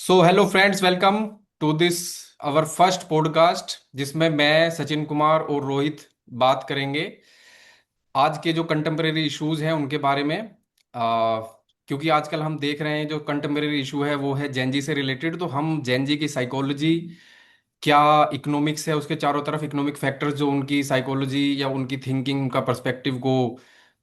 So hello friends, welcome to this our first podcast जिसमें मैं सचिन कुमार और रोहित बात करेंगे आज के जो कंटेम्परेरी इश्यूज हैं उनके बारे में। क्योंकि आजकल हम देख रहे हैं जो कंटेम्परेरी इशू है वो है जेनजी से रिलेटेड, तो हम जेनजी की साइकोलॉजी क्या, इकोनॉमिक्स है उसके चारों तरफ इकोनॉमिक फैक्टर्स जो उनकी साइकोलॉजी या उनकी थिंकिंग, उनका पर्सपेक्टिव को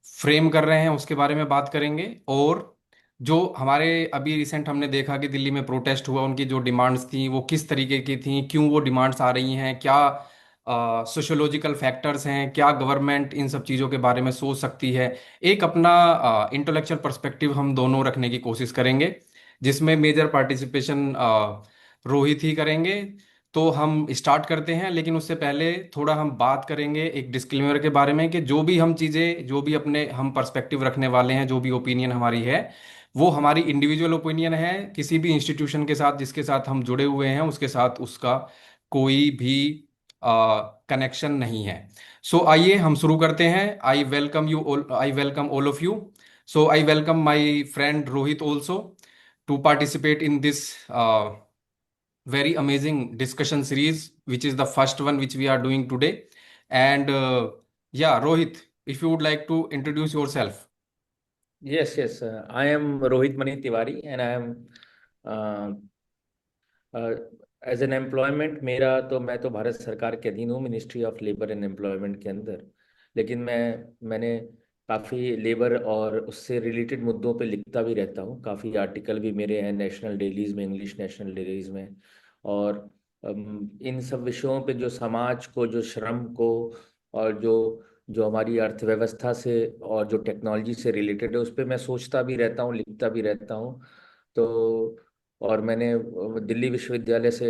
फ्रेम कर रहे हैं उसके बारे में बात करेंगे। और जो हमारे अभी रिसेंट हमने देखा कि दिल्ली में प्रोटेस्ट हुआ, उनकी जो डिमांड्स थी वो किस तरीके की थी, क्यों वो डिमांड्स आ रही हैं, क्या सोशोलॉजिकल फैक्टर्स हैं, क्या गवर्नमेंट इन सब चीज़ों के बारे में सोच सकती है। एक अपना इंटेलेक्चुअल पर्सपेक्टिव हम दोनों रखने की कोशिश करेंगे, जिसमें मेजर पार्टिसिपेशन रोहित ही करेंगे। तो हम स्टार्ट करते हैं, लेकिन उससे पहले थोड़ा हम बात करेंगे एक डिस्क्लेमर के बारे में कि जो भी हम चीज़ें, जो भी अपने हम पर्सपेक्टिव रखने वाले हैं, जो भी ओपिनियन हमारी है वो हमारी इंडिविजुअल ओपिनियन है। किसी भी इंस्टीट्यूशन के साथ जिसके साथ हम जुड़े हुए हैं उसके साथ उसका कोई भी कनेक्शन नहीं है। सो आइए हम शुरू करते हैं। I welcome you all, I welcome all of you. So I welcome my friend Rohit also to participate in this very amazing discussion series, which is the first one which we are doing today. And yeah, Rohit, if you would like to introduce yourself. Yes, yes. I am Rohit Mani Tiwari, and I am uh, as an employment मेरा तो मैं तो भारत सरकार के अधीन हूँ, ministry of labour and employment के अंदर। लेकिन मैंने काफ़ी लेबर और उससे रिलेटेड मुद्दों पे लिखता भी रहता हूँ। काफ़ी आर्टिकल भी मेरे हैं नेशनल डेलीज में, इंग्लिश नेशनल डेलीज में। और इन सब विषयों पे जो समाज को, जो श्रम को, और जो जो हमारी अर्थव्यवस्था से और जो टेक्नोलॉजी से रिलेटेड है उस पर मैं सोचता भी रहता हूँ, लिखता भी रहता हूँ। तो और मैंने दिल्ली विश्वविद्यालय से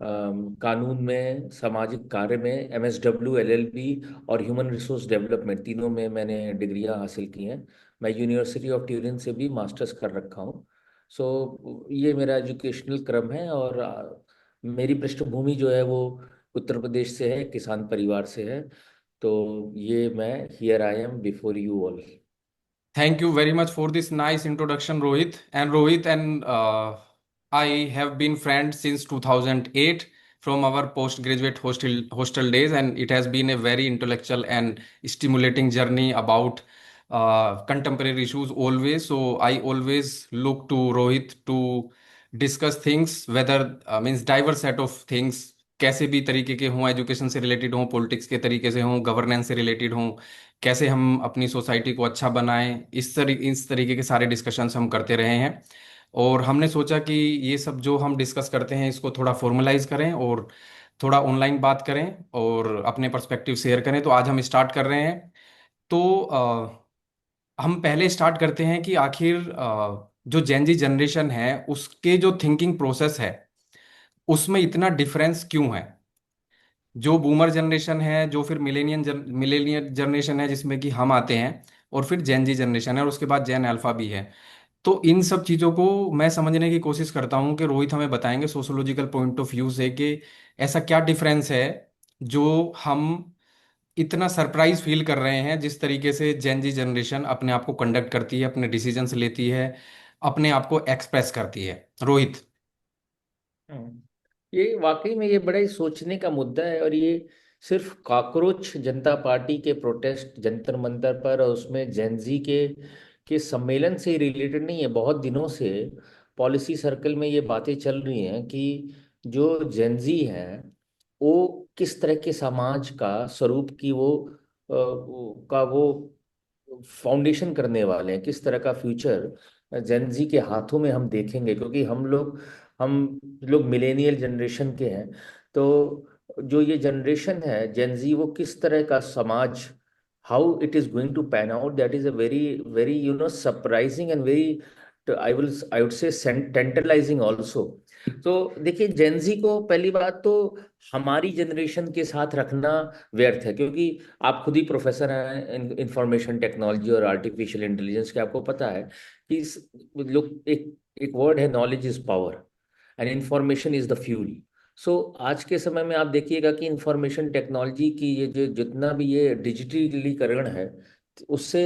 कानून में, सामाजिक कार्य में एमएसडब्ल्यू, एलएलबी और ह्यूमन रिसोर्स डेवलपमेंट, तीनों में मैंने डिग्रियां हासिल की हैं। मैं यूनिवर्सिटी ऑफ ट्यूरिन से भी मास्टर्स कर रखा हूँ। ये मेरा एजुकेशनल क्रम है। और मेरी पृष्ठभूमि जो है वो उत्तर प्रदेश से है, किसान परिवार से है। तो ये मैं here I am before you all. Thank you very much for this nice introduction, Rohit. And Rohit and I have been friends since 2008 from our postgraduate hostel days, and it has been a very intellectual and stimulating journey about contemporary issues always. So I always look to Rohit to discuss things, whether means diverse set of things, कैसे भी तरीके के हों, education से related हों, politics के तरीके से हों, गवर्नेंस से रिलेटेड हों, कैसे हम अपनी सोसाइटी को अच्छा बनाएं, इस तरीके के सारे डिस्कशंस हम करते रहे हैं। और हमने सोचा कि ये सब जो हम डिस्कस करते हैं इसको थोड़ा फॉर्मलाइज करें और थोड़ा ऑनलाइन बात करें और अपने पर्सपेक्टिव शेयर करें। तो आज हम स्टार्ट कर रहे हैं। तो हम पहले स्टार्ट करते हैं कि आखिर जो जेनजी जनरेशन है उसके जो थिंकिंग प्रोसेस है उसमें इतना डिफरेंस क्यों है। जो बूमर जनरेशन है, जो फिर मिलेनियल जनरेशन है जिसमें कि हम आते हैं, और फिर जेन जी जनरेशन है, और उसके बाद जेन अल्फा भी है। तो इन सब चीज़ों को मैं समझने की कोशिश करता हूँ कि रोहित हमें बताएंगे सोशोलॉजिकल पॉइंट ऑफ व्यू से कि ऐसा क्या डिफरेंस है जो हम इतना सरप्राइज फील कर रहे हैं जिस तरीके से जेन जी जनरेशन अपने आप को कंडक्ट करती है, अपने डिसीजंस लेती है, अपने आप को एक्सप्रेस करती है। रोहित। हम्म। ये वाकई में ये बड़ा ही सोचने का मुद्दा है। और ये सिर्फ कॉकरोच जनता पार्टी के प्रोटेस्ट जंतर मंतर पर और उसमें जेनजी के सम्मेलन से रिलेटेड नहीं है। बहुत दिनों से पॉलिसी सर्कल में ये बातें चल रही हैं कि जो जेनजी है वो किस तरह के समाज का स्वरूप की वो फाउंडेशन करने वाले हैं, किस तरह का फ्यूचर जेनजी के हाथों में हम देखेंगे। क्योंकि हम लोग मिलेनियल जनरेशन के हैं। तो जो ये जनरेशन है जेनजी, वो किस तरह का समाज, how it is going to pan out, that is a very very surprising and very, I would say tantalising also. तो देखिए, जेनजी को पहली बात तो हमारी जनरेशन के साथ रखना व्यर्थ है। क्योंकि आप खुद ही प्रोफेसर हैं इंफॉर्मेशन टेक्नोलॉजी और आर्टिफिशियल इंटेलिजेंस के। आपको पता है कि लोग एक एक वर्ड है, knowledge is power and information is the fuel. So आज के समय में आप देखिएगा कि इंफॉर्मेशन टेक्नोलॉजी की ये जो जितना भी ये डिजिटलीकरण है, उससे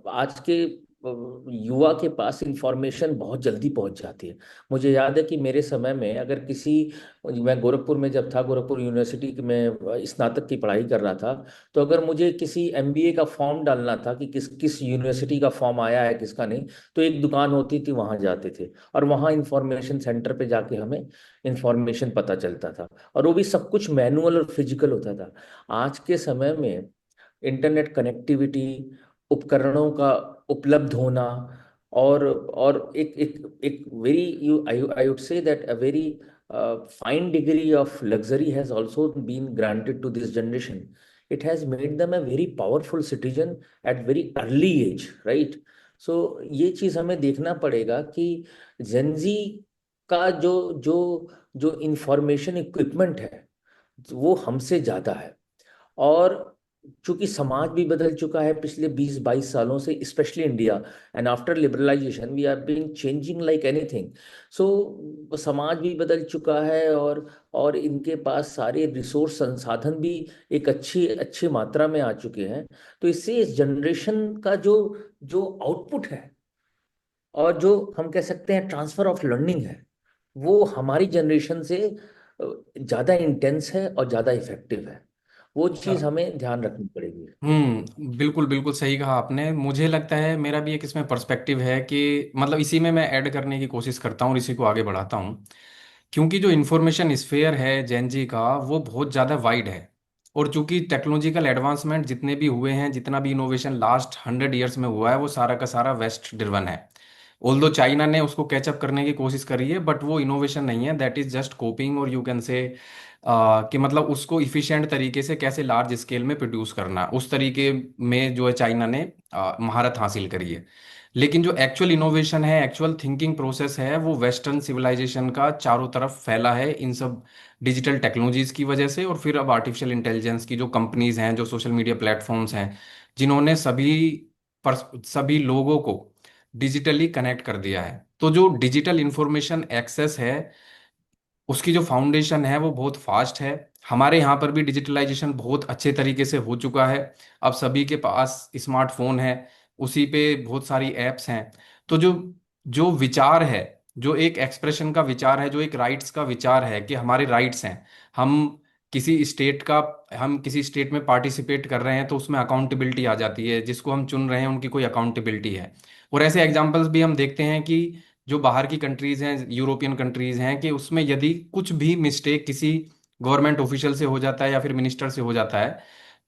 आज के युवा के पास इंफॉर्मेशन बहुत जल्दी पहुंच जाती है। मुझे याद है कि मेरे समय में अगर किसी, मैं गोरखपुर में जब था, गोरखपुर यूनिवर्सिटी में स्नातक की पढ़ाई कर रहा था, तो अगर मुझे किसी एमबीए का फॉर्म डालना था कि किस किस यूनिवर्सिटी का फॉर्म आया है किसका नहीं, तो एक दुकान होती थी, वहां जाते थे और वहां इंफॉर्मेशन सेंटर पे जाके हमें इंफॉर्मेशन पता चलता था। और वो भी सब कुछ मैनुअल और फिजिकल होता था। आज के समय में इंटरनेट कनेक्टिविटी, उपकरणों का उपलब्ध होना, और एक एक एक very, you I would say that a very fine degree of luxury has also been granted to this generation. It has made them a very powerful citizen at very early age, right? So ये चीज हमें देखना पड़ेगा कि Gen Z का जो जो जो इंफॉर्मेशन इक्विपमेंट है वो हमसे ज्यादा है। और चूंकि समाज भी बदल चुका है पिछले 20-22 सालों से, specially India, and after liberalisation we are being changing like anything. So समाज भी बदल चुका है, और इनके पास सारे रिसोर्स संसाधन भी एक अच्छी अच्छी मात्रा में आ चुके हैं। तो इससे इस जनरेशन का जो जो आउटपुट है, और जो हम कह सकते हैं ट्रांसफर ऑफ लर्निंग है, वो हमारी जनरेशन से ज़्यादा इंटेंस है और ज़्यादा इफेक्टिव है। वो चीज़ हमें ध्यान रखनी पड़ेगी। बिल्कुल बिल्कुल सही कहा आपने। मुझे लगता है मेरा भी एक इसमें पर्सपेक्टिव है कि मतलब इसी में मैं ऐड करने की कोशिश करता हूँ और इसी को आगे बढ़ाता हूँ। क्योंकि जो इन्फॉर्मेशन स्फेयर है जेनजी का वो बहुत ज़्यादा वाइड है। और चूंकि टेक्नोलॉजिकल एडवांसमेंट जितने भी हुए हैं, जितना भी इनोवेशन लास्ट 100 ईयर्स में हुआ है, वो सारा का सारा वेस्ट ड्रिवन है। ऑल्दो चाइना ने उसको कैचअप करने की कोशिश करी है, बट वो इनोवेशन नहीं है, दैट इज जस्ट कॉपिंग। और यू कैन से कि मतलब उसको इफिशिएंट तरीके से कैसे लार्ज स्केल में प्रोड्यूस करना, उस तरीके में जो है चाइना ने महारत हासिल करी है। लेकिन जो एक्चुअल इनोवेशन है, एक्चुअल थिंकिंग प्रोसेस है, वो वेस्टर्न सिविलाइजेशन का चारों तरफ फैला है इन सब डिजिटल टेक्नोलॉजीज की वजह से। और फिर अब आर्टिफिशियल इंटेलिजेंस की जो कंपनीज हैं, जो सोशल मीडिया प्लेटफॉर्म्स हैं, जिन्होंने सभी लोगों को डिजिटली कनेक्ट कर दिया है। तो जो डिजिटल इंफॉर्मेशन एक्सेस है, उसकी जो फाउंडेशन है वो बहुत फास्ट है। हमारे यहाँ पर भी डिजिटलाइजेशन बहुत अच्छे तरीके से हो चुका है। अब सभी के पास स्मार्टफोन है, उसी पे बहुत सारी एप्स हैं। तो जो जो विचार है, जो एक एक्सप्रेशन का विचार है, जो एक राइट्स का विचार है कि हमारे राइट्स हैं, हम किसी स्टेट का हम किसी स्टेट में पार्टिसिपेट कर रहे हैं तो उसमें अकाउंटेबिलिटी आ जाती है, जिसको हम चुन रहे हैं उनकी कोई अकाउंटेबिलिटी है। और ऐसे एग्जांपल्स भी हम देखते हैं कि जो बाहर की कंट्रीज हैं, यूरोपियन कंट्रीज हैं, कि उसमें यदि कुछ भी मिस्टेक किसी गवर्नमेंट ऑफिशियल से हो जाता है या फिर मिनिस्टर से हो जाता है,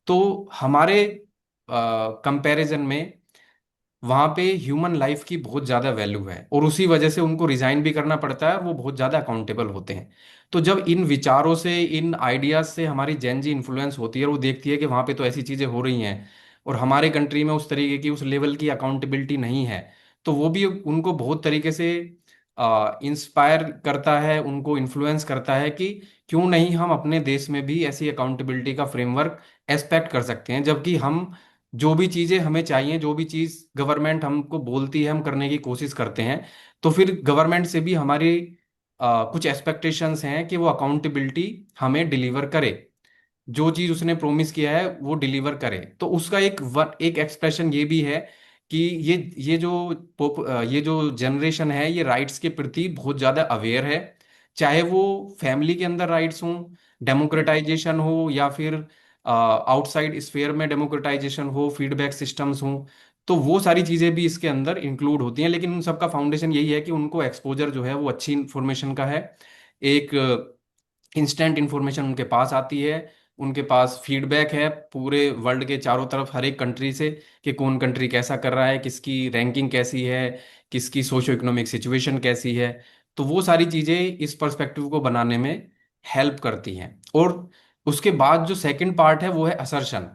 तो हमारे कंपैरिजन में वहां पे ह्यूमन लाइफ की बहुत ज्यादा वैल्यू है, और उसी वजह से उनको रिजाइन भी करना पड़ता है और वो बहुत ज्यादा अकाउंटेबल होते हैं। तो जब इन विचारों से, इन आइडियाज से हमारी जेन जी इन्फ्लुएंस होती है और वो देखती है कि वहां पे तो ऐसी चीजें हो रही हैं और हमारे कंट्री में उस तरीके की, उस लेवल की अकाउंटेबिलिटी नहीं है, तो वो भी उनको बहुत तरीके से इंस्पायर करता है, उनको इन्फ्लुएंस करता है कि क्यों नहीं हम अपने देश में भी ऐसी अकाउंटेबिलिटी का फ्रेमवर्क एक्सपेक्ट कर सकते हैं। जबकि हम जो भी चीजें हमें चाहिए, जो भी चीज गवर्नमेंट हमको बोलती है, हम करने की कोशिश करते हैं, तो फिर गवर्नमेंट से भी हमारी कुछ एक्सपेक्टेशंस हैं कि वो अकाउंटेबिलिटी हमें डिलीवर करे, जो चीज उसने प्रोमिस किया है वो डिलीवर करे। तो उसका एक एक्सप्रेशन ये भी है कि ये जो जनरेशन है, ये राइट्स के प्रति बहुत ज्यादा अवेयर है। चाहे वो फैमिली के अंदर राइट्स हों, डेमोक्रेटाइजेशन हो, या फिर आउटसाइड स्फेयर में डेमोक्रेटाइजेशन हो, फीडबैक सिस्टम्स हों, तो वो सारी चीजें भी इसके अंदर इंक्लूड होती हैं। लेकिन उन सबका फाउंडेशन यही है कि उनको एक्सपोजर जो है वो अच्छी इंफॉर्मेशन का है। एक इंस्टेंट इंफॉर्मेशन उनके पास आती है, उनके पास फीडबैक है पूरे वर्ल्ड के चारों तरफ, हर एक कंट्री से, कि कौन कंट्री कैसा कर रहा है, किसकी रैंकिंग कैसी है, किसकी सोशो इकोनॉमिक सिचुएशन कैसी है। तो वो सारी चीज़ें इस पर्सपेक्टिव को बनाने में हेल्प करती हैं। और उसके बाद जो सेकंड पार्ट है वो है असर्शन।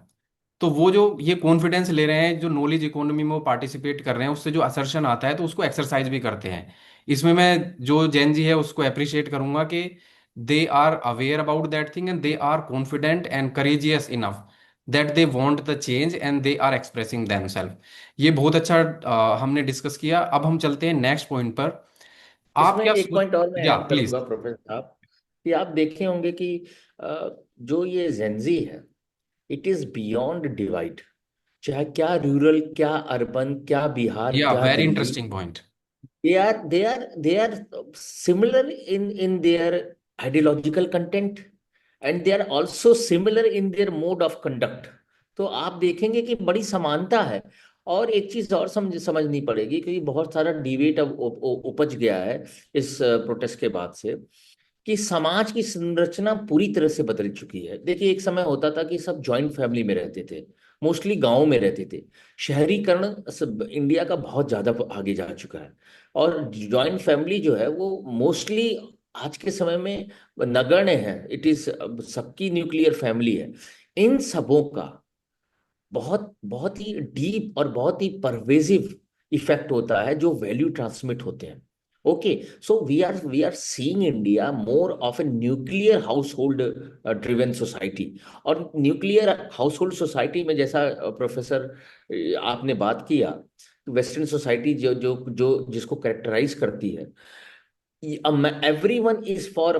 तो वो जो ये कॉन्फिडेंस ले रहे हैं, जो नॉलेज इकोनॉमी में वो पार्टिसिपेट कर रहे हैं, उससे जो असर्शन आता है तो उसको एक्सरसाइज भी करते हैं। इसमें मैं जो जेन जी है उसको अप्रिशिएट करूंगा कि they are aware about that thing and they are confident and courageous enough that they want the change and they are expressing themself. ये बहुत अच्छा हमने डिस्कस किया। अब हम चलते हैं नेक्स्ट पॉइंट पर। आप इसमें क्या एक पॉइंट और मैं या ऐड प्लीज। करूंगा प्रोफेसर साहब, कि आप देखे होंगे कि जो ये जेंजी है, इट इज बियॉन्ड डिवाइड। चाहे क्या रूरल, क्या अर्बन, क्या बिहार, या क्या very Delhi, interesting point. they are similar in their ideological content, and they are also similar in their mode of conduct. तो आप देखेंगे कि बड़ी समानता है। और एक चीज और समझनी पड़ेगी, क्योंकि बहुत सारा डिबेट अब उपज गया है इस प्रोटेस्ट के बाद से, कि समाज की संरचना पूरी तरह से बदल चुकी है। देखिए, एक समय होता था कि सब जॉइंट फैमिली में रहते थे, मोस्टली गांव में रहते थे। शहरीकरण इंडिया का बहुत ज्यादा आगे जा चुका है, और जॉइंट फैमिली जो है वो मोस्टली आज के समय में नगण्य है। इट इज सबकी न्यूक्लियर फैमिली है। इन सबों का बहुत बहुत ही डीप और बहुत ही परवेजिव इफेक्ट होता है, जो वैल्यू ट्रांसमिट होते हैं। Okay, so we are seeing India more of a nuclear household driven society. और न्यूक्लियर हाउस होल्ड सोसाइटी में, जैसा प्रोफेसर आपने बात किया, वेस्टर्न सोसाइटी जो जो जो जिसको करेक्टराइज करती है, एवरीवन इज फॉर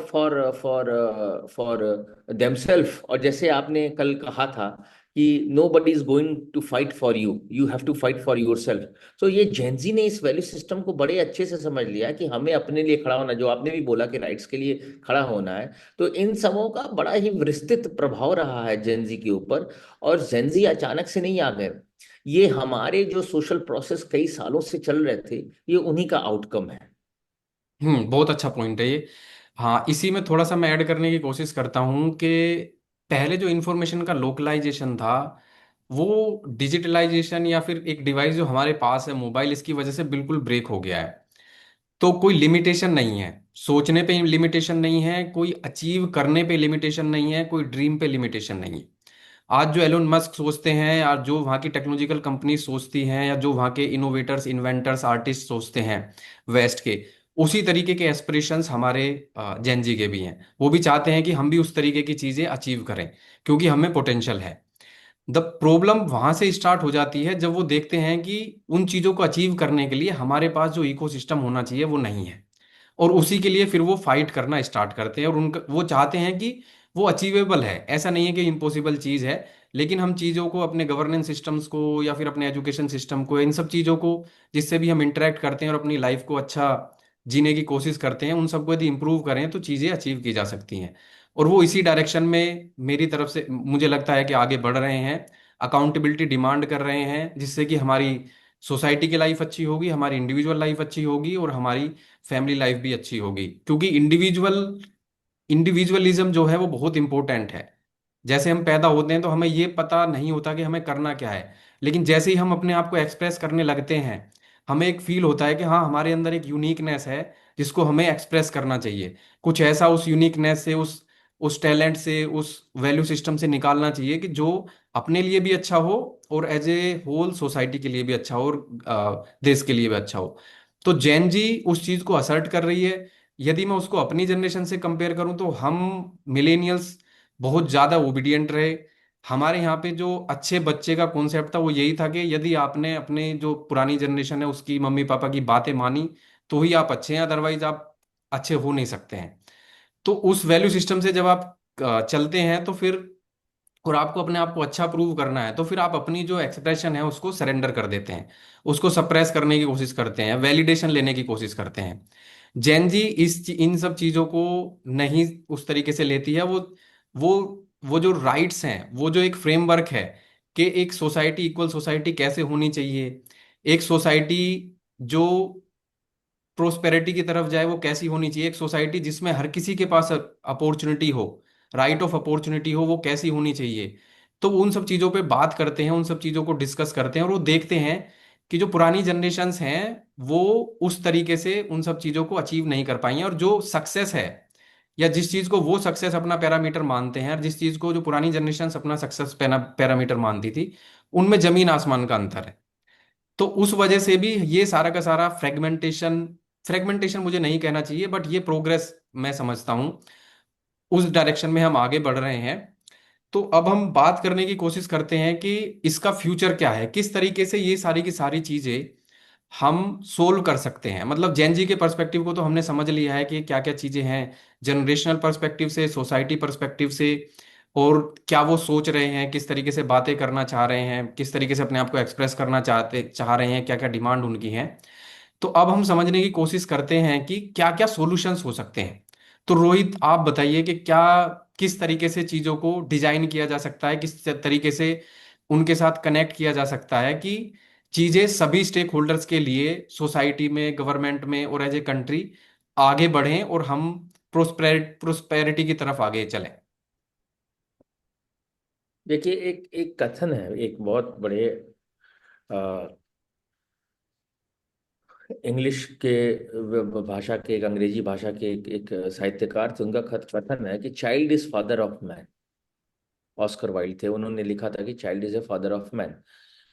देमसेल्फ। और जैसे आपने कल कहा था कि nobody is going to fight for you, you have to fight for yourself. तो ये जेंजी ने इस वैल्यू सिस्टम को बड़े अच्छे से समझ लिया कि हमें अपने लिए खड़ा होना, जो आपने भी बोला कि राइट्स के लिए खड़ा होना है। तो इन सबों का बड़ा ही विस्तृत प्रभाव रहा है जेंजी के ऊपर। और जेंजी अचानक से नहीं आ गए, ये हमारे जो सोशल प्रोसेस कई सालों से चल रहे थे, ये उन्हीं का आउटकम है। बहुत अच्छा पॉइंट है ये। हाँ, इसी में थोड़ा सा मैं ऐड करने की कोशिश करता हूँ कि पहले जो इन्फॉर्मेशन का लोकलाइजेशन था, वो डिजिटलाइजेशन या फिर एक डिवाइस जो हमारे पास है मोबाइल, इसकी वजह से बिल्कुल ब्रेक हो गया है। तो कोई लिमिटेशन नहीं है, सोचने पे लिमिटेशन नहीं है, कोई अचीव करने पे लिमिटेशन नहीं है, कोई ड्रीम पे लिमिटेशन नहीं है। आज जो एलोन मस्क सोचते हैं, या जो वहाँ की टेक्नोलॉजिकल कंपनी सोचती हैं, या जो वहाँ के इनोवेटर्स, इन्वेंटर्स, आर्टिस्ट सोचते हैं वेस्ट के, उसी तरीके के एस्पिरेशंस हमारे जेनजी के भी हैं। वो भी चाहते हैं कि हम भी उस तरीके की चीज़ें अचीव करें, क्योंकि हमें पोटेंशियल है। द प्रॉब्लम वहां से स्टार्ट हो जाती है जब वो देखते हैं कि उन चीज़ों को अचीव करने के लिए हमारे पास जो इकोसिस्टम होना चाहिए वो नहीं है। और उसी के लिए फिर वो फाइट करना स्टार्ट करते हैं, और उनका वो चाहते हैं कि वो अचीवेबल है, ऐसा नहीं है कि इम्पॉसिबल चीज़ है। लेकिन हम चीज़ों को, अपने गवर्नेंस सिस्टम्स को या फिर अपने एजुकेशन सिस्टम को, इन सब चीज़ों को जिससे भी हम इंटरेक्ट करते हैं और अपनी लाइफ को अच्छा जीने की कोशिश करते हैं, उन सबको यदि इंप्रूव करें तो चीज़ें अचीव की जा सकती हैं। और वो इसी डायरेक्शन में मेरी तरफ से मुझे लगता है कि आगे बढ़ रहे हैं, अकाउंटेबिलिटी डिमांड कर रहे हैं, जिससे कि हमारी सोसाइटी की लाइफ अच्छी होगी, हमारी इंडिविजुअल लाइफ अच्छी होगी, और हमारी फैमिली लाइफ भी अच्छी होगी। क्योंकि इंडिविजुअलिज्म जो है वो बहुत इंपॉर्टेंट है। जैसे हम पैदा होते हैं तो हमें ये पता नहीं होता कि हमें करना क्या है, लेकिन जैसे ही हम अपने आप को एक्सप्रेस करने लगते हैं, हमें एक फील होता है कि हाँ, हमारे अंदर एक यूनिकनेस है जिसको हमें एक्सप्रेस करना चाहिए। कुछ ऐसा उस यूनिकनेस से, उस टैलेंट से, उस वैल्यू सिस्टम से निकालना चाहिए कि जो अपने लिए भी अच्छा हो, और एज ए होल सोसाइटी के लिए भी अच्छा हो, और देश के लिए भी अच्छा हो। तो जैन जी उस चीज को असर्ट कर रही है। यदि मैं उसको अपनी जनरेशन से कंपेयर करूं तो हम मिलेनियल्स बहुत ज्यादा ओबीडियंट रहे। हमारे यहाँ पे जो अच्छे बच्चे का कॉन्सेप्ट था वो यही था कि यदि आपने अपने जो पुरानी जनरेशन है उसकी मम्मी पापा की बातें मानी तो ही आप अच्छे हैं, अदरवाइज आप अच्छे हो नहीं सकते हैं। तो उस वैल्यू सिस्टम से जब आप चलते हैं तो फिर, और आपको अपने आप को अच्छा प्रूव करना है, तो फिर आप अपनी जो एक्सप्रेशन है उसको सरेंडर कर देते हैं, उसको सप्रेस करने की कोशिश करते हैं, वैलिडेशन लेने की कोशिश करते हैं। जैन जी इन सब चीजों को नहीं उस तरीके से लेती है। वो वो जो राइट्स हैं, वो जो एक फ्रेमवर्क है कि एक सोसाइटी, इक्वल सोसाइटी कैसे होनी चाहिए, एक सोसाइटी जो प्रोस्पेरिटी की तरफ जाए वो कैसी होनी चाहिए, एक सोसाइटी जिसमें हर किसी के पास अपॉर्चुनिटी हो, राइट ऑफ अपॉर्चुनिटी हो, वो कैसी होनी चाहिए। तो वो उन सब चीज़ों पे बात करते हैं, उन सब चीज़ों को डिस्कस करते हैं, और वो देखते हैं कि जो पुरानी जनरेशन्स हैं वो उस तरीके से उन सब चीज़ों को अचीव नहीं कर पाई हैं। और जो सक्सेस है, या जिस चीज़ को वो सक्सेस अपना पैरामीटर मानते हैं, और जिस चीज़ को जो पुरानी जनरेशन अपना सक्सेस पैरामीटर मानती थी, उनमें जमीन आसमान का अंतर है। तो उस वजह से भी ये सारा का सारा फ्रेगमेंटेशन, फ्रेगमेंटेशन मुझे नहीं कहना चाहिए, बट ये प्रोग्रेस मैं समझता हूँ, उस डायरेक्शन में हम आगे बढ़ रहे हैं। तो अब हम बात करने की कोशिश करते हैं कि इसका फ्यूचर क्या है, किस तरीके से ये सारी की सारी चीजें हम सोल्व कर सकते हैं। मतलब जैन जी के पर्सपेक्टिव को तो हमने समझ लिया है कि क्या क्या चीजें हैं, जनरेशनल पर्सपेक्टिव से, सोसाइटी पर्सपेक्टिव से, और क्या वो सोच रहे हैं, किस तरीके से बातें करना चाह रहे हैं, किस तरीके से अपने आप को एक्सप्रेस करना चाह रहे हैं, क्या क्या डिमांड उनकी है। तो अब हम समझने की कोशिश करते हैं कि क्या क्या सॉल्यूशंस हो सकते हैं। तो रोहित, आप बताइए कि क्या, किस तरीके से चीज़ों को डिजाइन किया जा सकता है, किस तरीके से उनके साथ कनेक्ट किया जा सकता है कि चीज़ें सभी स्टेक होल्डर्स के लिए, सोसाइटी में, गवर्नमेंट में और एज ए कंट्री आगे बढ़ें और हम प्रोस्पेरिटी की तरफ आगे चलें। देखिए, एक एक कथन है, एक बहुत बड़े इंग्लिश के भाषा के, एक अंग्रेजी भाषा के एक साहित्यकार थे, उनका कथन है कि child is father of man. Oscar Wilde थे, उन्होंने लिखा था कि child is a father of man.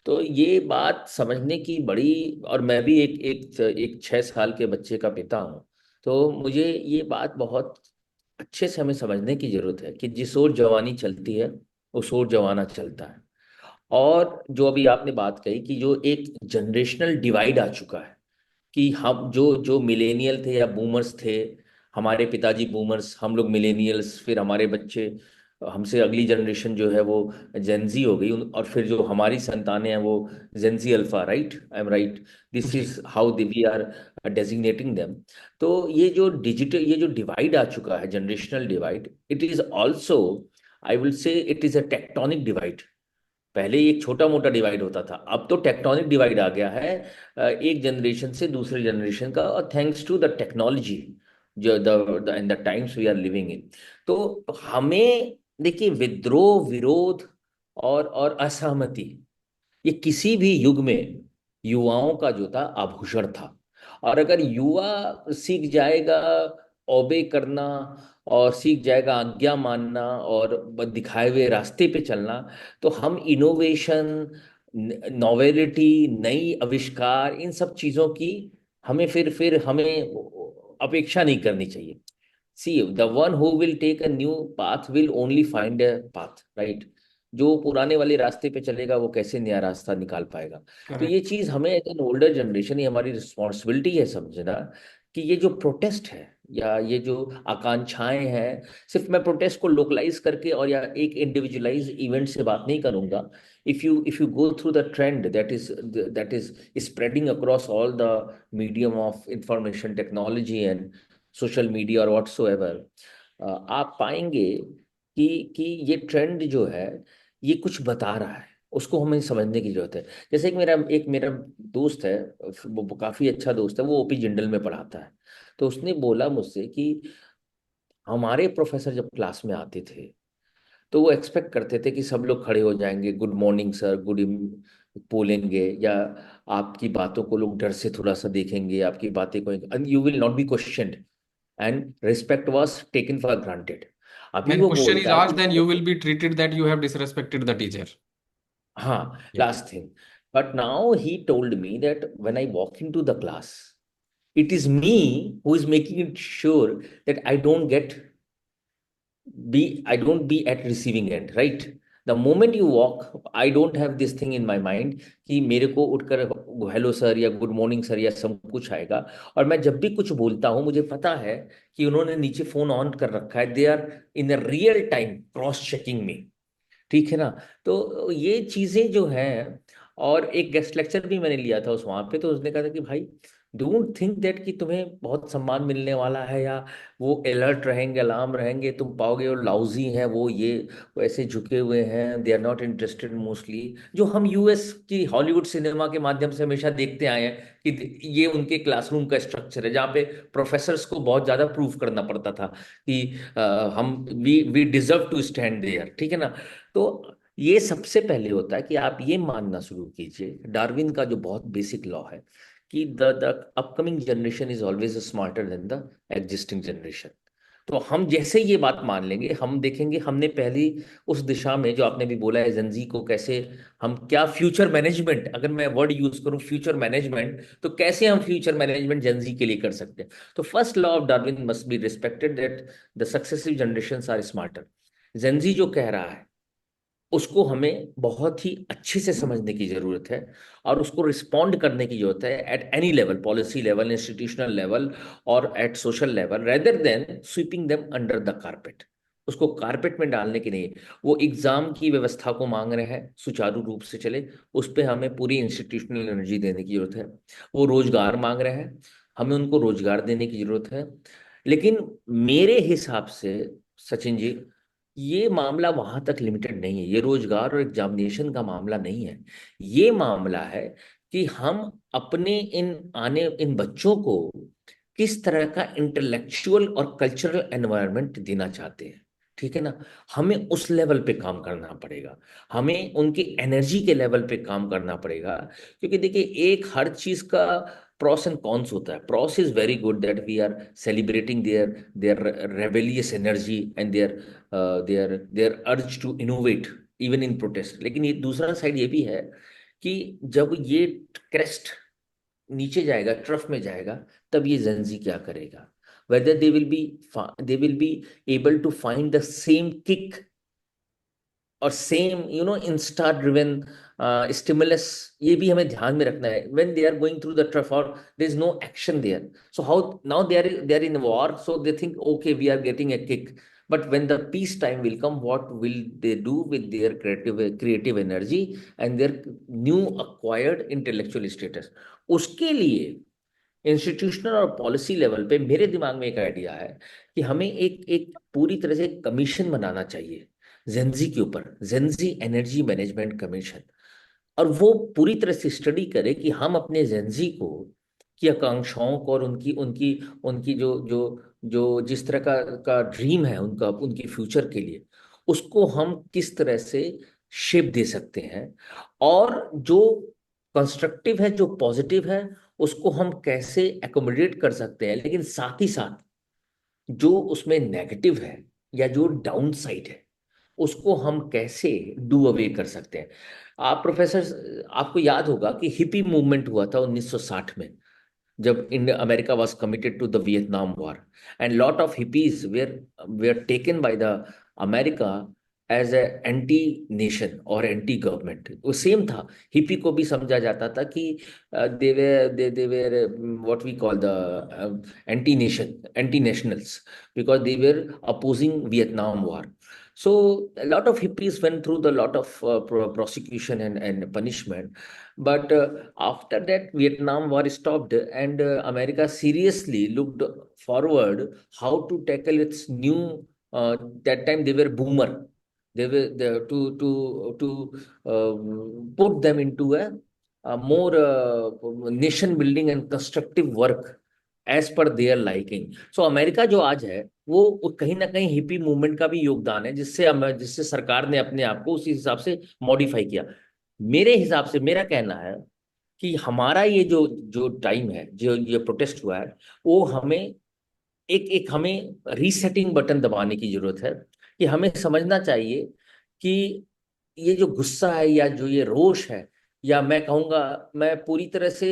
तो ये बात समझने की बड़ी, और मैं भी एक एक एक 6 साल के बच्चे का पिता हूँ। तो मुझे ये बात बहुत अच्छे से हमें समझने की जरूरत है कि जिस ओर जवानी चलती है उस ओर जमाना चलता है। और जो अभी आपने बात कही कि जो एक जनरेशनल डिवाइड आ चुका है, कि हम जो जो मिलेनियल थे या बूमर्स थे, हमारे पिताजी बूमर्स, हम लोग मिलेनियल्स, फिर हमारे बच्चे, हमसे अगली जनरेशन जो है वो जेंजी हो गई, और फिर जो हमारी संतानें हैं वो Gen Z alpha, right? I am right? This जी। Is how we are designating them. तो ये जो डिवाइड आ चुका है, generational divide, it is also, I will say it is a tectonic divide. पहले एक छोटा मोटा डिवाइड होता था, अब तो टेक्टोनिक डिवाइड आ गया है, एक जनरेशन से दूसरे जनरेशन का, और थैंक्स टू द टेक्नोलॉजी जो the in the times we are living in. तो हमें देखिए, विद्रोह, विरोध और असहमति, ये किसी भी युग में युवाओं का जो था आभूषण था। और अगर युवा सीख जाएगा ओबे करना, और सीख जाएगा आज्ञा मानना और दिखाए हुए रास्ते पे चलना, तो हम इनोवेशन, नॉवेलिटी, नई आविष्कार, इन सब चीजों की हमें फिर हमें अपेक्षा नहीं करनी चाहिए। See, the one who will take a new path will only find a path, right? जो पुराने वाले रास्ते पे चलेगा वो कैसे नया रास्ता निकाल पाएगा? तो ये करेक्ट। चीज हमें एज एन ओल्डर जनरेशन, ये हमारी रिस्पॉन्सिबिलिटी है समझना, कि ये जो प्रोटेस्ट है या ये जो आकांक्षाएं हैं, सिर्फ मैं प्रोटेस्ट को लोकलाइज करके और या एक इंडिविजुअलाइज इवेंट से बात नहीं करूंगा। If you go through the trend that is spreading across all the medium of information technology and social media और व्हाट्सोएवर, आप पाएंगे कि ये ट्रेंड जो है, ये कुछ बता रहा है, उसको हमें समझने की जरूरत है। जैसे एक मेरा दोस्त है, वो काफी अच्छा दोस्त है, वो ओपी जिंदल में पढ़ाता है। तो उसने बोला मुझसे कि हमारे प्रोफेसर जब क्लास में आते थे तो वो एक्सपेक्ट करते थे कि सब लोग खड़े हो जाएंगे, गुड मॉर्निंग सर, बोलेंगे, या आपकी बातों को लोग डर से थोड़ा सा देखेंगे, आपकी बातें को, you will not B questioned, and respect was taken for granted. अभी When वो question is बोलता है asked, कि then you will be treated that you have disrespected the teacher. हाँ, Yeah. Last thing, but now he told me that when I walk in to the class, it is me who is making it sure that I don't be at receiving end, right? The moment you walk, I don't have this thing in my mind कि मेरे को उठकर hello sir या good morning sir या सब कुछ आएगा। और मैं जब भी कुछ बोलता हूँ, मुझे पता है कि उन्होंने नीचे फोन ऑन कर रखा है, they are in real time cross checking me, ठीक है ना? तो ये चीजें जो हैं, और एक गेस्ट लेक्चर भी मैंने लिया था उस वहां पे, तो उसने कहा था कि भाई, डोंट थिंक दैट कि तुम्हें बहुत सम्मान मिलने वाला है, या वो अलर्ट रहेंगे, अलार्म रहेंगे, तुम पाओगे वो लाउजी हैं, वो ऐसे झुके हुए हैं, they are not interested mostly, जो हम यूएस की हॉलीवुड सिनेमा के माध्यम से हमेशा देखते आए हैं कि ये उनके क्लासरूम का स्ट्रक्चर है, जहाँ पे प्रोफेसर्स को बहुत ज्यादा प्रूफ करना पड़ता था कि हम we deserve to stand there, ठीक है ना? तो ये सबसे पहले होता है कि आप ये मानना शुरू कीजिए, डार्विन का जो बहुत बेसिक लॉ है, कि the upcoming generation is always smarter than the existing generation. तो हम जैसे ये बात मान लेंगे, हम देखेंगे हमने पहली उस दिशा में, जो आपने भी बोला है, जनजी को कैसे, हम क्या फ्यूचर मैनेजमेंट, अगर मैं वर्ड यूज करूं फ्यूचर मैनेजमेंट, तो कैसे हम फ्यूचर मैनेजमेंट जनजी के लिए कर सकते हैं? तो first law of Darwin must be respected, that the successive generation are smarter. Gen Z जो कह रहा है उसको हमें बहुत ही अच्छे से समझने की जरूरत है, और उसको रिस्पॉन्ड करने की जरूरत है at any level, policy level, institutional level, और at social level, rather than sweeping them under the carpet. उसको कारपेट में डालने की नहीं। वो एग्जाम की व्यवस्था को मांग रहे हैं सुचारू रूप से चले, उस पर हमें पूरी इंस्टीट्यूशनल एनर्जी देने की जरूरत है। वो रोजगार मांग रहे हैं, हमें उनको रोजगार देने की जरूरत है। लेकिन मेरे हिसाब से सचिन जी, ये मामला वहां तक लिमिटेड नहीं है, ये रोजगार और एग्जामिनेशन का मामला नहीं है। ये मामला है कि हम अपने इन बच्चों को किस तरह का इंटेलेक्चुअल और कल्चरल एनवायरनमेंट देना चाहते हैं। ठीक है ना? हमें उस लेवल पे काम करना पड़ेगा, हमें उनकी एनर्जी के लेवल पे काम करना पड़ेगा। क्योंकि देखिए, एक हर चीज का प्रॉस एंड कॉन्स होता है। Pros is very good that we are celebrating their rebellious energy and their urge to innovate even in protest. लेकिन ये दूसरा साइड ये भी है कि जब ये क्रेस्ट नीचे जाएगा, ट्रफ में जाएगा, तब ये जेंजी क्या करेगा? Whether they will be able to find the same kick और सेम इंस्टा ड्रिवन स्टिमुलस। ये भी हमें ध्यान में रखना है when they are going through the trough और there is no action there. So how now they are in war, so they think okay we are getting a kick. But when the peace time will come, what will they do with their creative energy and their new acquired intellectual status? उसके लिए institutional और policy level पे मेरे दिमाग में एक idea है कि हमें एक एक पूरी तरह से कमीशन बनाना चाहिए जेंजी के ऊपर, जेंजी एनर्जी मैनेजमेंट कमीशन। और वो पूरी तरह से स्टडी करे कि हम अपने जेंजी को की आकांक्षाओं को और उनकी उनकी उनकी जो जो जो जिस तरह का ड्रीम है उनका, उनके फ्यूचर के लिए, उसको हम किस तरह से शेप दे सकते हैं। और जो कंस्ट्रक्टिव है, जो पॉजिटिव है, उसको हम कैसे एकोमोडेट कर सकते हैं। लेकिन साथ ही साथ जो उसमें नेगेटिव है या जो डाउन साइड है, उसको हम कैसे डू अवे कर सकते हैं। आप प्रोफेसर, आपको याद होगा कि हिपी मूवमेंट हुआ था 1960 में, जब India America was committed to the Vietnam war, and lot of hippies were taken by the America as a anti nation और एंटी गवर्नमेंट। वो सेम था, हिपी को भी समझा जाता था कि they were what we call the anti nation, anti nationals, because they were opposing Vietnam war. So a lot of hippies went through the lot of prosecution and punishment, but after that Vietnam War stopped, and America seriously looked forward how to tackle its new. That time they were boomer. They were there to put them into a more nation building and constructive work as per their liking. So America जो आज है, वो कहीं ना कहीं hippie movement का भी योगदान है, जिससे सरकार ने अपने आप को उसी हिसाब से मॉडिफाई किया। मेरे हिसाब से मेरा कहना है कि हमारा ये जो जो टाइम है, जो ये प्रोटेस्ट हुआ है, वो हमें एक एक हमें रीसेटिंग बटन दबाने की जरूरत है। कि हमें समझना चाहिए कि ये जो गुस्सा है या जो ये रोष है, या मैं कहूँगा, मैं पूरी तरह से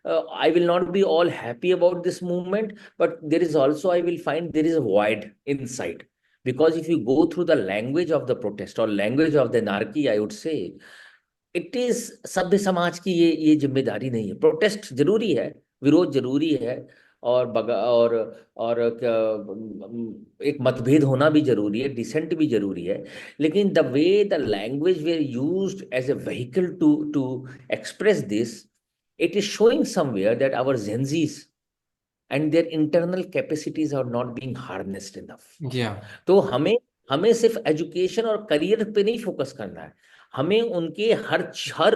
I will not be all happy about this movement, but there is also I will find there is a void inside. Because if you go through the language of the protest और language of the anarchy, I would say it is सभ्य समाज की ये जिम्मेदारी नहीं है। Protest जरूरी है, विरोध जरूरी है, और और एक मतभेद होना भी जरूरी है, डिसेंट भी जरूरी है। लेकिन the way the language were used as a vehicle to express this, it is showing somewhere that our Gen Zs and their internal capacities are not being harnessed enough. या तो हमें हमें सिर्फ एजुकेशन और करियर पे नहीं फोकस करना है, हमें उनके हर हर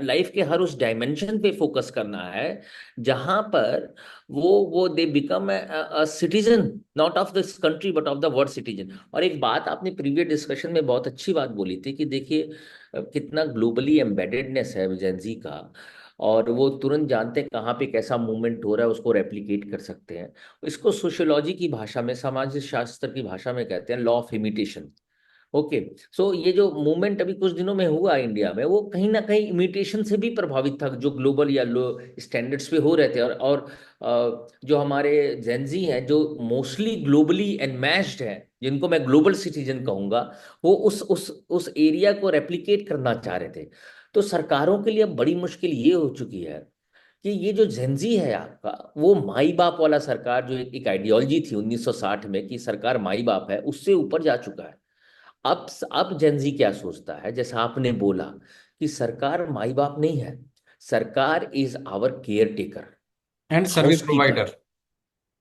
लाइफ के हर उस डायमेंशन पे फोकस करना है जहां पर वो they become a citizen, not of this country but of the world citizen. और एक बात आपने प्रीवियस डिस्कशन में बहुत अच्छी बात बोली थी कि देखिए कितना ग्लोबली एम्बेडेडनेस है जेंजी का, और वो तुरंत जानते हैं कहाँ पे कैसा मूवमेंट हो रहा है, उसको रेप्लिकेट कर सकते हैं। इसको सोशियोलॉजी की भाषा में, समाज शास्त्र की भाषा में कहते हैं लॉ ऑफ इमिटेशन। ओके। सो ये जो मूवमेंट अभी कुछ दिनों में हुआ इंडिया में, वो कहीं ना कहीं इमिटेशन से भी प्रभावित था, जो ग्लोबल या लो स्टैंडर्ड्स पे हो रहे थे। और जो हमारे जेंजी हैं, जो मोस्टली ग्लोबली एनमैच्ड है, जिनको मैं ग्लोबल सिटीजन कहूंगा, वो उस एरिया को रेप्लिकेट करना चाह रहे थे। तो सरकारों के लिए अब बड़ी मुश्किल ये हो चुकी है कि ये जो जेंजी है आपका, वो माई बाप वाला सरकार, जो एक आइडियोलॉजी थी 1960 में कि सरकार माई बाप है, उससे ऊपर जा चुका है। अब जेंजी क्या सोचता है, जैसा आपने बोला कि सरकार माई बाप नहीं है, सरकार is our caretaker, and service housekeeper. Provider.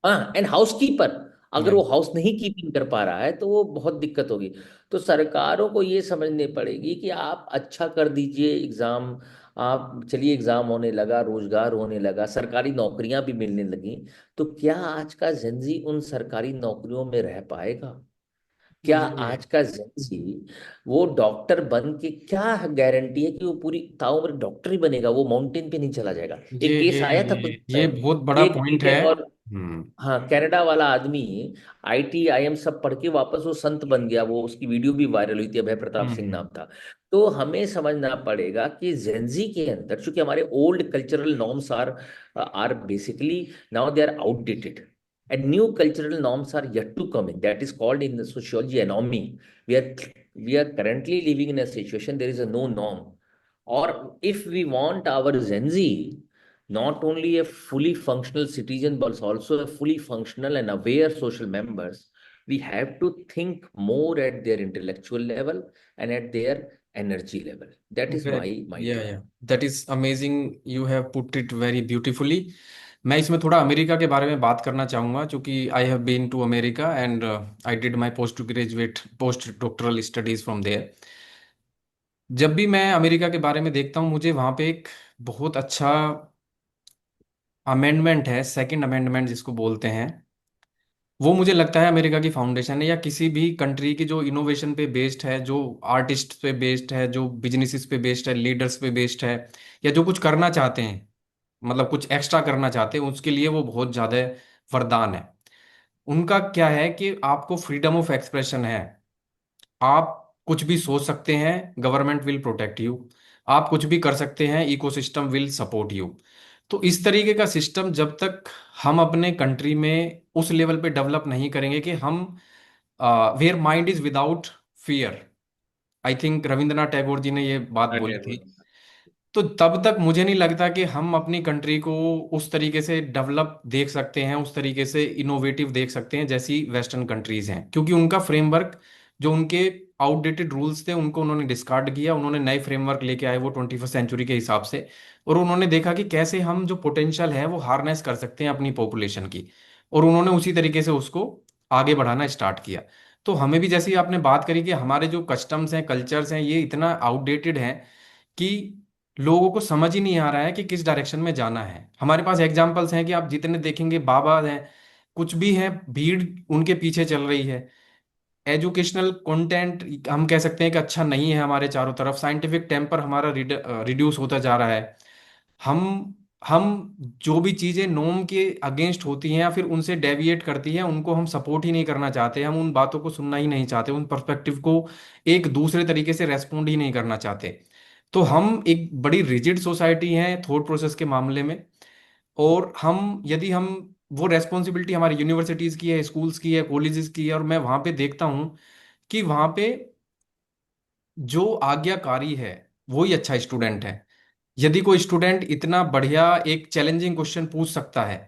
हाँ, एंड हाउसकीपर। अगर वो हाउस नहीं कीपिंग कर पा रहा है तो वो बहुत दिक्कत होगी। तो सरकारों को ये समझनी पड़ेगी कि आप अच्छा कर दीजिए एग्जाम, आप चलिए एग्जाम होने लगा, रोजगार होने लगा, सरकारी नौकरियां भी मिलने लगी, तो क्या आज का जेंजी उन सरकारी नौकरियों में रह पाएगा? क्या जी आज का जेंजी वो डॉक्टर बन के, क्या गारंटी है कि वो पूरी ताउम्र डॉक्टर ही बनेगा, वो माउंटेन पे नहीं चला जाएगा? एक केस आया था कुछ ये समय, बहुत बड़ा कि एक पॉइंट है। बीटेक और, हम्म। हाँ, कनाडा वाला आदमी आईटी आईएम सब पढ़ के वापस वो संत बन गया, वो उसकी वीडियो भी वायरल हुई थी, अभय प्रताप सिंह हम्म। नाम था। तो हमें समझना पड़ेगा कि जेंजी के अंदर, चूंकि हमारे old cultural norms are basically now they are outdated, and new cultural norms are yet to come in, that is called in the sociology anomy. We are we are currently living in a situation there is a no norm. Or if we want our Gen Z not only a fully functional citizen but also a fully functional and aware social members, we have to think more at their intellectual level and at their energy level. That is my या take. That is amazing, you have put it very beautifully. मैं इसमें थोड़ा America के बारे में बात करना चाहूँगा, क्योंकि I have been to America and I did my post doctoral studies from there. जब भी मैं अमेरिका के बारे में देखता हूँ, मुझे वहाँ पे एक बहुत अच्छा अमेंडमेंट है, सेकंड अमेंडमेंट जिसको बोलते हैं, वो मुझे लगता है अमेरिका की फाउंडेशन है, या किसी भी कंट्री की जो इनोवेशन पे बेस्ड है, जो आर्टिस्ट पे बेस्ड है, जो बिजनेसेस पे बेस्ड है, लीडर्स पे बेस्ड है, या जो कुछ करना चाहते हैं, मतलब कुछ एक्स्ट्रा करना चाहते हैं, उसके लिए वो बहुत ज़्यादा वरदान है। उनका क्या है कि आपको फ्रीडम ऑफ एक्सप्रेशन है, आप कुछ भी सोच सकते हैं, गवर्नमेंट विल प्रोटेक्ट यू, आप कुछ भी कर सकते हैं, इकोसिस्टम विल सपोर्ट यू। तो इस तरीके का सिस्टम जब तक हम अपने कंट्री में उस लेवल पे डेवलप नहीं करेंगे कि हम where mind is without fear, I think Rabindranath Tagore ji ने ये बात बोली थी। तो तब तक मुझे नहीं लगता कि हम अपनी कंट्री को उस तरीके से डेवलप देख सकते हैं, उस तरीके से इनोवेटिव देख सकते हैं जैसी वेस्टर्न कंट्रीज हैं, क्योंकि उनका फ्रेमवर्क, जो उनके आउटडेटेड रूल्स थे उनको उन्होंने डिस्कार्ड किया, उन्होंने नए फ्रेमवर्क लेके आए वो 21st सेंचुरी के हिसाब से। और उन्होंने देखा कि कैसे हम जो पोटेंशियल है वो हार्नेस कर सकते हैं अपनी पॉपुलेशन की, और उन्होंने उसी तरीके से उसको आगे बढ़ाना स्टार्ट किया। तो हमें भी, जैसे ही आपने बात करी कि हमारे जो कस्टम्स हैं, कल्चर्स हैं, ये इतना आउटडेटेड हैं कि लोगों को समझ ही नहीं आ रहा है कि किस डायरेक्शन में जाना है। हमारे पास एग्जाम्पल्स हैं कि आप जितने देखेंगे बाबा हैं, कुछ भी हैं, भीड़ उनके पीछे चल रही है। एजुकेशनल कंटेंट हम कह सकते हैं कि अच्छा नहीं है हमारे चारों तरफ, साइंटिफिक टेम्पर हमारा रिड्यूस होता जा रहा है। हम हम जो भी चीज़ें नोम के अगेंस्ट होती हैं या फिर उनसे डेविएट करती हैं, उनको हम सपोर्ट ही नहीं करना चाहते, हम उन बातों को सुनना ही नहीं चाहते, उन पर्सपेक्टिव को एक दूसरे तरीके से रेस्पोंड ही नहीं करना चाहते। तो हम एक बड़ी रिजिड सोसाइटी है थॉट प्रोसेस के मामले में। और हम, यदि हम, वो रेस्पॉन्सिबिलिटी हमारी यूनिवर्सिटीज़ की है, स्कूल्स की है, कॉलेजेस की है, और मैं वहाँ पे देखता हूँ कि वहाँ पे जो आज्ञाकारी है वही अच्छा स्टूडेंट है। यदि कोई स्टूडेंट इतना बढ़िया एक चैलेंजिंग क्वेश्चन पूछ सकता है,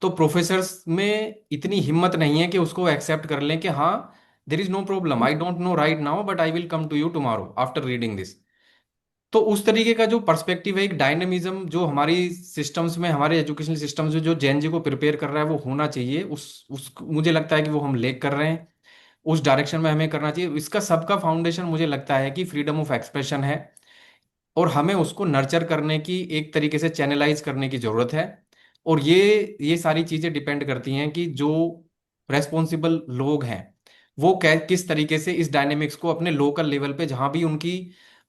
तो प्रोफेसर्स में इतनी हिम्मत नहीं है कि उसको एक्सेप्ट कर लें कि हाँ, there is no problem, I don't know right now but I will come to you tomorrow after reading this. तो उस तरीके का जो पर्सपेक्टिव है, एक डायनेमिज्म जो हमारी सिस्टम्स में, हमारे एजुकेशनल सिस्टम्स में जो जेएनजी को प्रिपेयर कर रहा है वो होना चाहिए, उस मुझे लगता है कि वो हम लेक कर रहे हैं, उस डायरेक्शन में हमें करना चाहिए। इसका सबका फाउंडेशन मुझे लगता है कि फ्रीडम ऑफ एक्सप्रेशन है, और हमें उसको नर्चर करने की, एक तरीके से चैनलाइज करने की जरूरत है। और ये सारी चीजें डिपेंड करती हैं कि जो रेस्पॉन्सिबल लोग हैं वो किस तरीके से इस डायनेमिक्स को अपने लोकल लेवल पे, जहां भी उनकी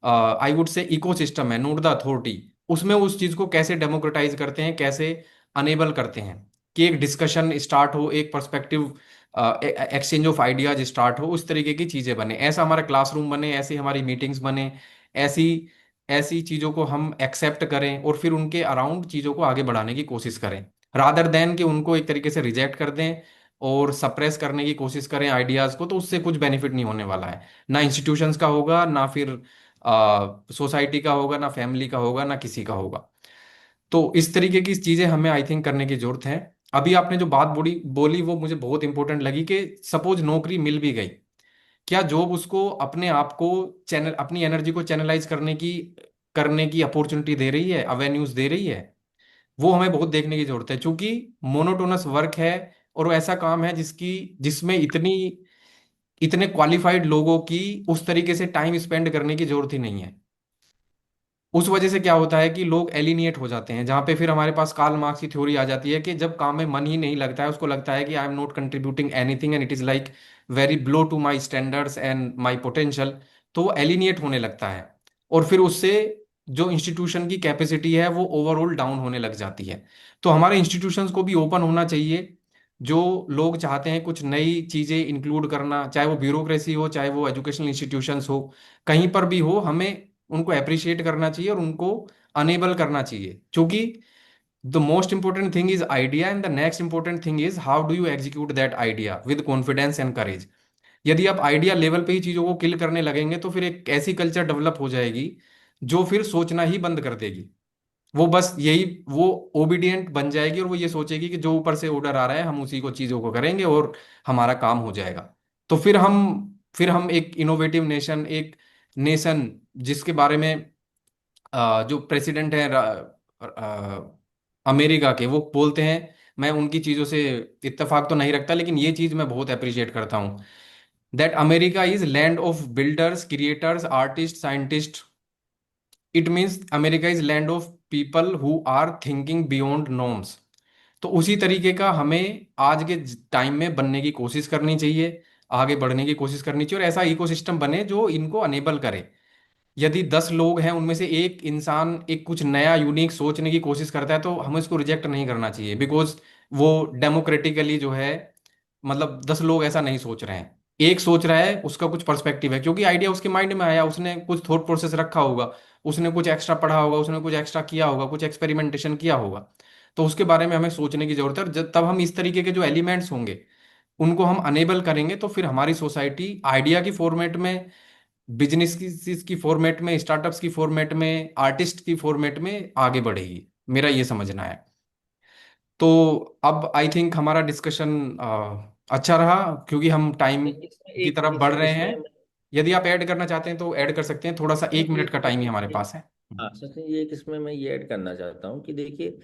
आई वुड से इकोसिस्टम है, नोट द अथॉरिटी, उसमें उस चीज को कैसे डेमोक्रेटाइज करते हैं, कैसे अनेबल करते हैं कि एक डिस्कशन स्टार्ट हो, एक perspective exchange of ideas start हो, उस तरीके की चीजें बने, ऐसा हमारा क्लासरूम बने, ऐसी हमारी मीटिंग्स बने, ऐसी ऐसी चीजों को हम एक्सेप्ट करें और फिर उनके अराउंड चीजों को आगे बढ़ाने की कोशिश करें, रादर देन कि उनको एक तरीके से रिजेक्ट कर दें और सप्रेस करने की कोशिश करें आइडियाज को। तो उससे कुछ बेनिफिट नहीं होने वाला है, ना इंस्टीट्यूशंस का होगा, ना फिर सोसाइटी का होगा, ना फैमिली का होगा, ना किसी का होगा। तो इस तरीके की चीजें हमें आई थिंक करने की जरूरत है। अभी आपने जो बात बोली बोली वो मुझे बहुत इंपॉर्टेंट लगी कि सपोज नौकरी मिल भी गई, क्या जॉब उसको अपने आप को चैनल अपनी एनर्जी को चैनलाइज करने की अपॉर्चुनिटी दे रही है, अवेन्यूज दे रही है? वो हमें बहुत देखने की जरूरत है, क्योंकि मोनोटोनस वर्क है और वो ऐसा काम है जिसमें इतने क्वालिफाइड लोगों की उस तरीके से टाइम स्पेंड करने की जरूरत ही नहीं है। उस वजह से क्या होता है कि लोग एलिनिएट हो जाते हैं, जहां पे फिर हमारे पास कार्ल मार्क्स की थ्योरी आ जाती है कि जब काम में मन ही नहीं लगता है, उसको लगता है कि I am not contributing anything and it is like very blow to my standards and my potential. तो वो एलिनिएट होने लगता है, और फिर उससे जो इंस्टीट्यूशन की कैपेसिटी है वो ओवरऑल डाउन होने लग जाती है। तो हमारे इंस्टीट्यूशंस को भी ओपन होना चाहिए। जो लोग चाहते हैं कुछ नई चीजें इंक्लूड करना, चाहे वो ब्यूरोक्रेसी हो, चाहे वो एजुकेशनल इंस्टीट्यूशंस हो, कहीं पर भी हो, हमें उनको अप्रिशिएट करना चाहिए और उनको अनेबल करना चाहिए, क्योंकि the most important thing is idea and the next important thing is how do you execute that idea with confidence and courage. यदि आप आइडिया लेवल पे ही चीजों को किल करने लगेंगे तो फिर एक ऐसी कल्चर डेवलप हो जाएगी जो फिर सोचना ही बंद कर देगी। वो बस यही वो ओबीडियंट बन जाएगी और वो ये सोचेगी कि जो ऊपर से ऑर्डर आ रहा है हम उसी को चीजों को करेंगे और हमारा काम हो जाएगा। तो फिर हम एक इनोवेटिव नेशन, एक नेशन जिसके बारे में जो प्रेसिडेंट है अमेरिका के, वो बोलते हैं, मैं उनकी चीजों से इत्तेफाक तो नहीं रखता लेकिन ये चीज मैं बहुत अप्रिशिएट करता हूँ, that America is land of builders, creators, artist, scientist. It means America is land of people who are thinking beyond norms. तो उसी तरीके का हमें आज के टाइम में बनने की कोशिश करनी चाहिए, आगे बढ़ने की कोशिश करनी चाहिए, और ऐसा इकोसिस्टम बने जो इनको अनेबल करे। यदि 10 लोग हैं उनमें से एक इंसान एक कुछ नया यूनिक सोचने की कोशिश करता है तो हमें उसको रिजेक्ट नहीं करना चाहिए, बिकॉज वो डेमोक्रेटिकली जो है, मतलब 10 लोग ऐसा नहीं सोच रहे हैं, एक सोच रहा है, उसका कुछ पर्सपेक्टिव है, क्योंकि आइडिया उसके माइंड में आया, उसने कुछ थॉट प्रोसेस रखा होगा, उसने कुछ एक्स्ट्रा पढ़ा होगा, उसने कुछ एक्स्ट्रा किया होगा, कुछ एक्सपेरिमेंटेशन किया होगा। तो उसके बारे में हमें सोचने की जरूरत है, और जब तब हम इस तरीके के जो एलिमेंट्स होंगे उनको हम अनेबल करेंगे तो फिर हमारी सोसाइटी आइडिया की फॉर्मेट में, बिजनेस की फॉर्मेट में, स्टार्टअप्स की फॉर्मेट में, आर्टिस्ट की फॉर्मेट में आगे बढ़ेगी। मेरा ये समझना है। तो अब आई थिंक हमारा डिस्कशन अच्छा रहा, क्योंकि हम टाइम इसमें की एक तरफ बढ़ रहे हैं। इसमें यदि आप ऐड करना चाहते हैं तो ऐड कर सकते हैं, थोड़ा सा नहीं, 1 मिनट का टाइम ही हमारे पास है। हाँ सच में ये एक इसमें मैं ये ऐड करना चाहता हूँ कि देखिए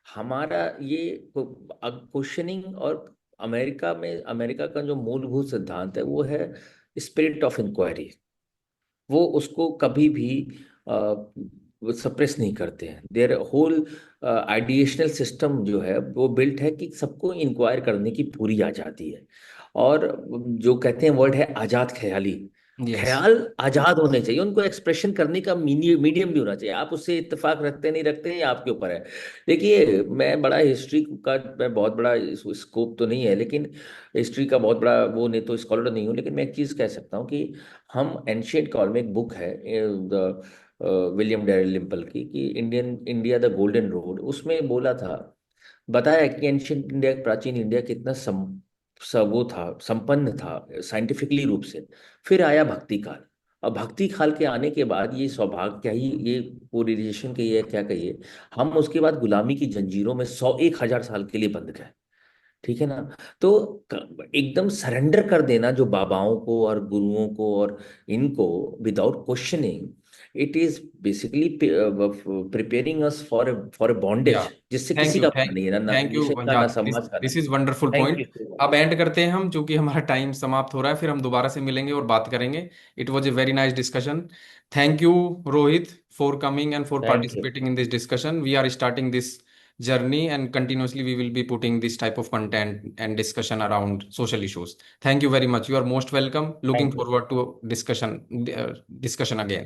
हमारा ये क्वेश्चनिंग और अमेरिका का जो मूलभूत सिद्धांत है वो है स्पिरिट ऑफ इंक्वायरी। वो उसको कभी भी सप्रेस नहीं करते हैं। देयर होल आइडिएशनल सिस्टम जो है वो बिल्ट है कि सबको इंक्वायर करने की पूरी आज़ादी है। और जो कहते हैं वर्ड है आज़ाद ख्याली। यस। ख्याल आज़ाद होने चाहिए, उनको एक्सप्रेशन करने का मीडियम भी होना चाहिए। आप उससे इत्तेफाक रखते नहीं रखते हैं ये आपके ऊपर है। देखिए मैं बड़ा हिस्ट्री का मैं बहुत बड़ा स्कोप तो नहीं है, लेकिन हिस्ट्री का बहुत बड़ा वो नहीं तो स्कॉलर नहीं हूँ, लेकिन मैं एक चीज़ कह सकता हूँ कि हम एंशियंट कॉल में एक बुक है द विलियम डैलिम्पल की कि इंडिया द गोल्डन रोड, उसमें बोला था, बताया कि एंशियंट इंडिया, प्राचीन इंडिया कितना वो था, संपन्न था साइंटिफिकली रूप से। फिर आया भक्ति काल। अब भक्ति काल के आने के बाद ये सौभाग्य क्या ही ये पूरी रिलेशन के ये क्या कहिए, हम उसके बाद गुलामी की जंजीरों में 100-1000 साल के लिए बंध गए। ठीक है ना। तो एकदम सरेंडर कर देना जो बाबाओं को और गुरुओं को और इनको without questioning, it is basically preparing us for a या बॉन्डेज जिससे थैंक किसी यू का भला थैंक नहीं है, ना ना थैंक यू। नेशन का या ना दिस समाज का ना। This is wonderful thank you point. So अब मच। एंड करते हैं हम, क्योंकि हमारा टाइम समाप्त हो रहा है, फिर हम दोबारा से मिलेंगे और बात करेंगे। It was a very nice discussion. Thank you Rohit for coming and for thank you. participating in this discussion. We are starting this journey and continuously we will be putting this type of content and discussion around social issues. Thank you very much. You are most welcome. Looking thank you. forward to discussion again.